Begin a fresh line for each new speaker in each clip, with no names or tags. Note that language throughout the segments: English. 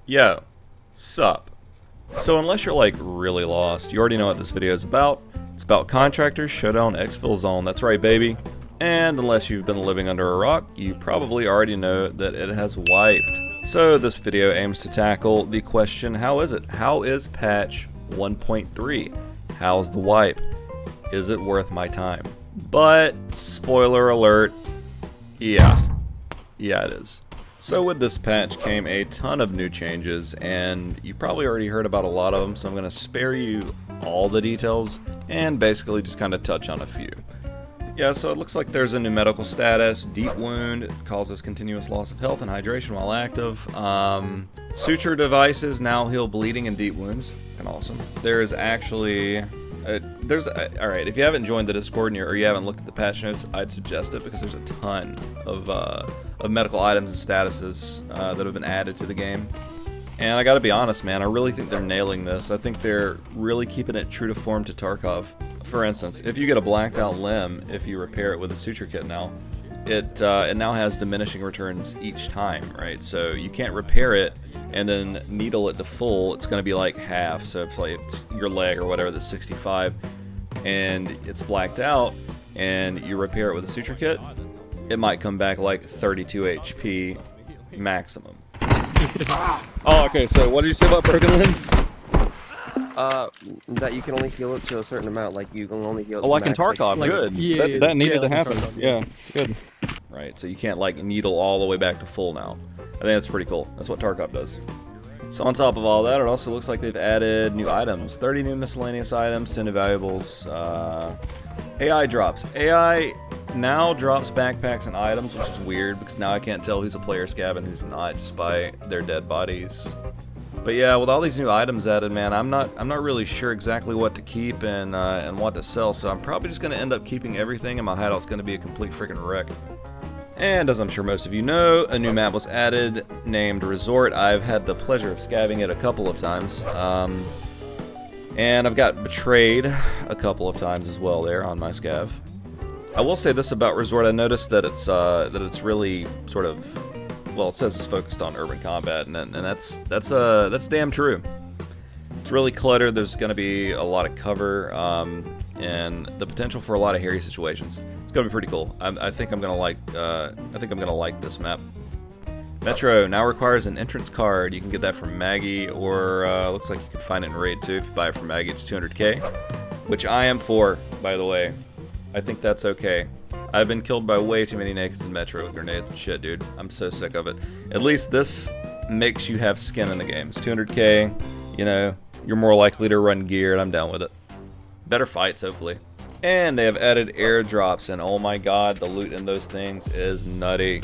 Yo, sup? So unless you're like really lost, you already know what this video is about. It's about Contractors Showdown Exfil Zone. That's right, baby. And unless you've been living under a rock, you probably already know that it has wiped. So this video aims to tackle the question, how is it? How is patch 1.3? How's the wipe? Is it worth my time? But spoiler alert, yeah it is. So with this patch came a ton of new changes, and you probably already heard about a lot of them, so I'm going to spare you all the details and basically just kind of touch on a few. Yeah, so it looks like there's a new medical status. Deep wound causes continuous loss of health and hydration while active. Suture devices now heal bleeding and deep wounds. And awesome. There's actually... Alright, if you haven't joined the Discord or you haven't looked at the patch notes, I'd suggest it because there's a ton of medical items and statuses that have been added to the game. And I gotta be honest, man, I really think they're nailing this. I think they're really keeping it true to form to Tarkov. For instance, if you get a blacked out limb, if you repair it with a suture kit now, it now has diminishing returns each time, right? So you can't repair it and then needle it to full. It's gonna be like half. So if like it's your leg or whatever that's 65 and it's blacked out and you repair it with a suture kit, it might come back like 32 HP maximum.
Oh, okay, so what did you say about broken limbs?
That you can only heal it to a certain amount, like you can only heal it
Oh,
to
like in
max,
Tarkov,
like,
good.
Yeah,
that needed to
like in
happen.
Tarkov,
Yeah, good. Right, so you can't like needle all the way back to full now. I think that's pretty cool. That's what Tarkov does. So on top of all that, it also looks like they've added new items. 30 new miscellaneous items, 10 new valuables. AI drops. AI now drops backpacks and items, which is weird because now I can't tell who's a player scab and who's not just by their dead bodies. But yeah, with all these new items added, man, I'm not really sure exactly what to keep and what to sell. So I'm probably just gonna end up keeping everything, and my hideout's gonna be a complete freaking wreck. And as I'm sure most of you know, a new map was added named Resort. I've had the pleasure of scabbing it a couple of times. And I've got betrayed a couple of times as well there on my scav. I will say this about Resort. I noticed that it's really sort of, well, it says it's focused on urban combat, and that's damn true. It's really cluttered. There's going to be a lot of cover and the potential for a lot of hairy situations. It's going to be pretty cool. I think I'm gonna like this map. Metro now requires an entrance card. You can get that from Maggie, or looks like you can find it in Raid too. If you buy it from Maggie, it's 200k, which I am for, by the way. I think that's okay. I've been killed by way too many nakeds in Metro with grenades and shit, dude. I'm so sick of it. At least this makes you have skin in the game. It's 200k, you know, you're more likely to run gear, and I'm down with it. Better fights, hopefully. And they have added airdrops, and oh my god, the loot in those things is nutty.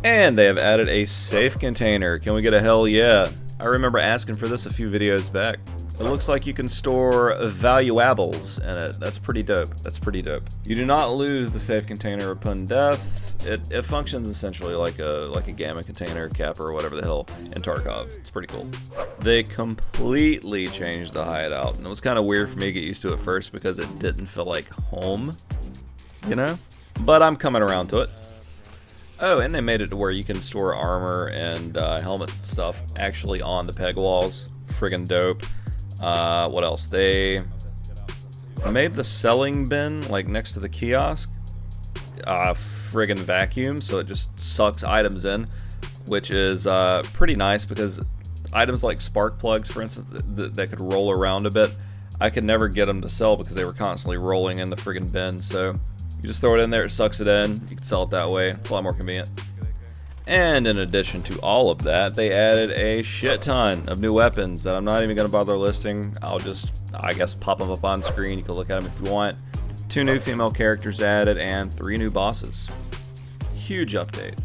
And they have added a safe container. Can we get a hell yeah? I remember asking for this a few videos back. It looks like you can store valuables in it. That's pretty dope. That's pretty dope. You do not lose the safe container upon death. It functions essentially like a gamma container, kappa, or whatever the hell in Tarkov. It's pretty cool. They completely changed the hideout, and it was kind of weird for me to get used to it first because it didn't feel like home, you know? But I'm coming around to it. Oh, and they made it to where you can store armor and helmets and stuff actually on the peg walls. Friggin' dope. What else? They made the selling bin like next to the kiosk friggin' vacuum, so it just sucks items in, which is pretty nice because items like spark plugs, for instance, that could roll around a bit, I could never get them to sell because they were constantly rolling in the friggin' bin. So you just throw it in there, it sucks it in, you can sell it that way. It's a lot more convenient. And in addition to all of that, they added a shit ton of new weapons that I'm not even going to bother listing. I'll just, I guess, pop them up on screen. You can look at them if you want. 2 new female characters added and 3 new bosses. Huge update.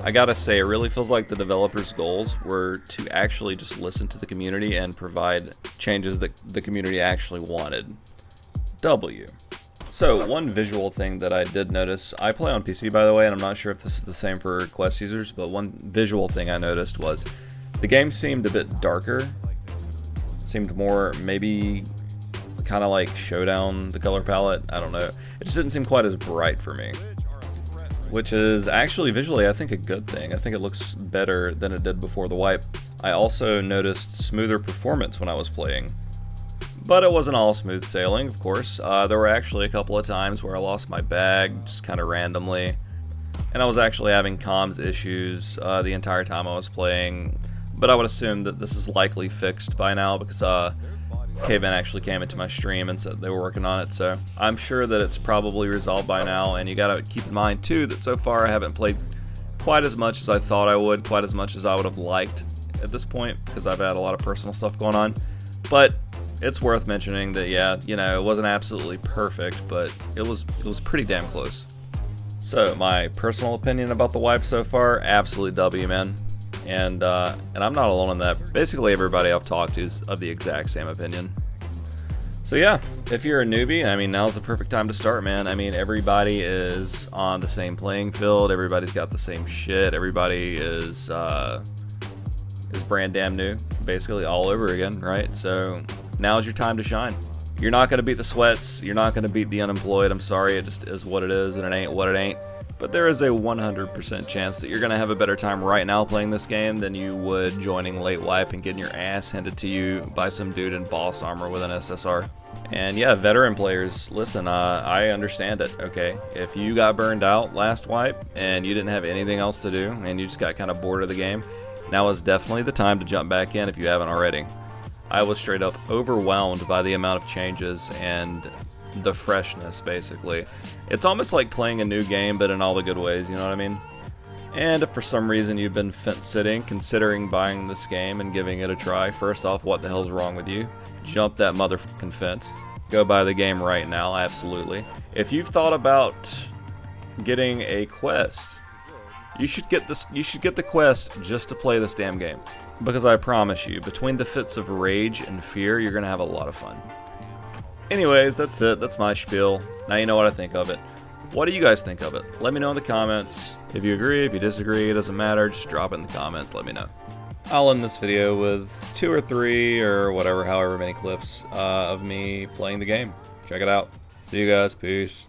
I gotta say, it really feels like the developers' goals were to actually just listen to the community and provide changes that the community actually wanted. W. So, one visual thing that I did notice, I play on PC by the way, and I'm not sure if this is the same for Quest users, but one visual thing I noticed was the game seemed a bit darker. Seemed more, maybe, kind of like Showdown, the color palette, I don't know. It just didn't seem quite as bright for me. Which is actually visually, I think, a good thing. I think it looks better than it did before the wipe. I also noticed smoother performance when I was playing. But it wasn't all smooth sailing, of course. There were actually a couple of times where I lost my bag, just kind of randomly. And I was actually having comms issues the entire time I was playing. But I would assume that this is likely fixed by now because K-Ben actually came into my stream and said they were working on it. So I'm sure that it's probably resolved by now. And you gotta keep in mind too that so far I haven't played quite as much as I thought I would, quite as much as I would have liked at this point because I've had a lot of personal stuff going on. But it's worth mentioning that, yeah, you know, it wasn't absolutely perfect, but it was pretty damn close. So my personal opinion about the wipe so far, absolutely W, man. And I'm not alone in that. Basically everybody I've talked to is of the exact same opinion. So yeah, if you're a newbie, I mean, now's the perfect time to start, man. I mean, everybody is on the same playing field. Everybody's got the same shit. Everybody is brand damn new, basically all over again, right? So now's your time to shine. You're not gonna beat the sweats. You're not gonna beat the unemployed. I'm sorry, it just is what it is, and it ain't what it ain't. But there is a 100% chance that you're gonna have a better time right now playing this game than you would joining late wipe and getting your ass handed to you by some dude in boss armor with an SSR. And yeah, veteran players, listen, I understand it, okay? If you got burned out last wipe and you didn't have anything else to do and you just got kind of bored of the game, now is definitely the time to jump back in if you haven't already. I was straight up overwhelmed by the amount of changes and the freshness, basically. It's almost like playing a new game, but in all the good ways, you know what I mean? And if for some reason you've been fence-sitting, considering buying this game and giving it a try, first off, what the hell's wrong with you? Jump that motherfucking fence. Go buy the game right now, absolutely. If you've thought about getting a quest, you should get the quest just to play this damn game. Because I promise you, between the fits of rage and fear, you're gonna have a lot of fun. Anyways, that's it. That's my spiel. Now you know what I think of it. What do you guys think of it? Let me know in the comments. If you agree, if you disagree, it doesn't matter. Just drop it in the comments. Let me know. I'll end this video with 2 or 3 or whatever, however many clips of me playing the game. Check it out. See you guys. Peace.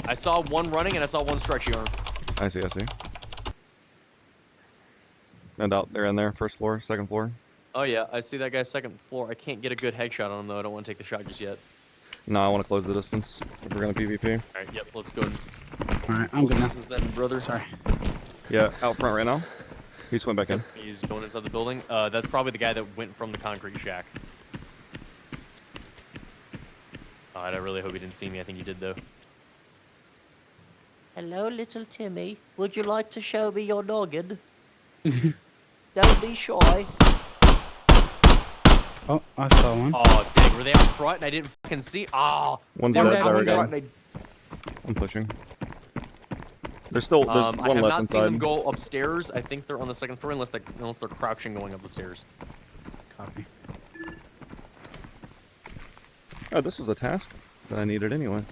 I saw one running and I saw one stretchy arm.
I see. No doubt they're in there. First floor, second floor.
Oh yeah, I see that guy's second floor. I can't get a good headshot on him though. I don't want to take the shot just yet.
No, I want to close the distance if we're gonna PvP.
All right, yep, let's go.
Alright, I'm good now.
This is then, brother.
Sorry.
Yeah, out front right now. He just went back in.
He's going inside the building. That's probably the guy that went from the concrete shack. Alright, I really hope he didn't see me. I think he did though.
Hello, little Timmy. Would you like to show me your noggin? Don't be shy.
Oh, I saw one.
Oh, dang, were they out front and I didn't fucking see? Oh,
One's
they were
dead,
out
there
front
again.
and
I'm pushing. There's one
I have
left
not seen them
inside.
go upstairs. I think they're on the second floor unless they're crouching going up the stairs.
Copy.
Oh, this was a task that I needed anyway.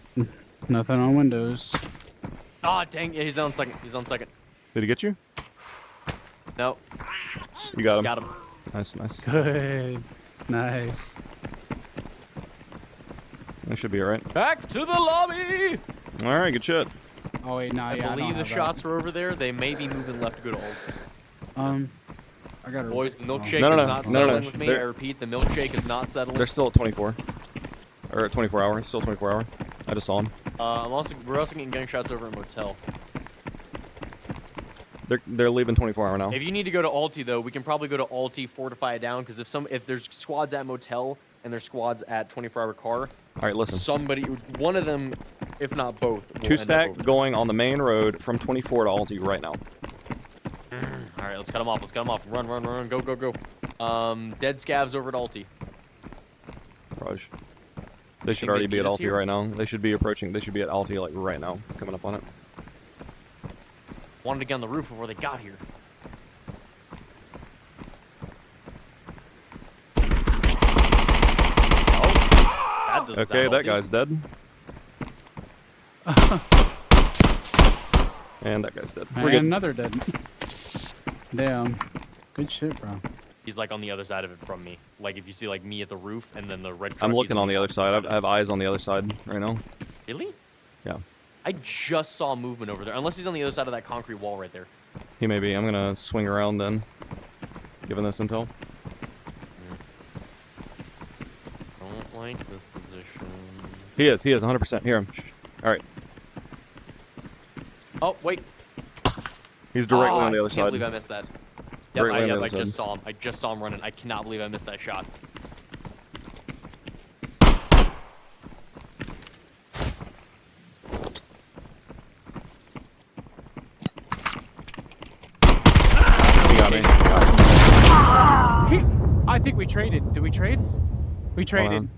Nothing on windows.
Oh, dang, yeah, he's on second. He's on second.
Did he get you?
No,
You got him.
got him.
Nice.
Good. Nice.
That should be alright.
Back to the lobby!
Alright, good shit.
Oh wait, nah,
I
yeah,
believe the
don't have
shots are over there. They may be moving left to go to ult.
that. I got
Boys, the milkshake
No.
is not
No.
settling with me. I
They're-
repeat, the milkshake is not settling.
They're still at 24. Or at 24 hour. Still 24 hour. I just saw him.
We're also getting gunshots over at motel.
They're leaving 24 hour now.
If you need to go to ulti though, we can probably go to ulti, fortify it down, because if there's squads at motel and there's squads at 24-hour car,
Alright, listen.
One of them, if not both, will
2
end up
stack
over.
going on the main road from 24 to Alti right now.
All right, let's cut them off. Run, go. Dead scavs over at ulti.
Raj. They should
Think
already
they
be
beat
at
us
Alti
here?
right now. They should be approaching. They should be at Alti like right now, coming up on it.
Wanted to get on the roof before they got here. Oh, that doesn't
Okay,
sound
that
ulti.
guy's dead. And that guy's dead. We're
And
good.
another dead. Damn. Good shit, bro.
He's like on the other side of it from me. Like if you see like me at the roof and then the red.
I'm
truck, he's
looking on the other
opposite
side.
of
I have eyes on the other side right now.
Really?
Yeah.
I just saw movement over there. Unless he's on the other side of that concrete wall right there.
He may be. I'm gonna swing around then. Given this intel.
Don't like this position.
He is 100%. Hear him. Shh. All right.
Oh, wait.
He's directly
Oh,
on the other
I can't
side.
believe I missed that. Yep,
Directly on the
I
other
just
side.
saw him. I just saw him running. I cannot believe I missed that shot.
He got me.
I think we traded. Did we trade? We traded.
on.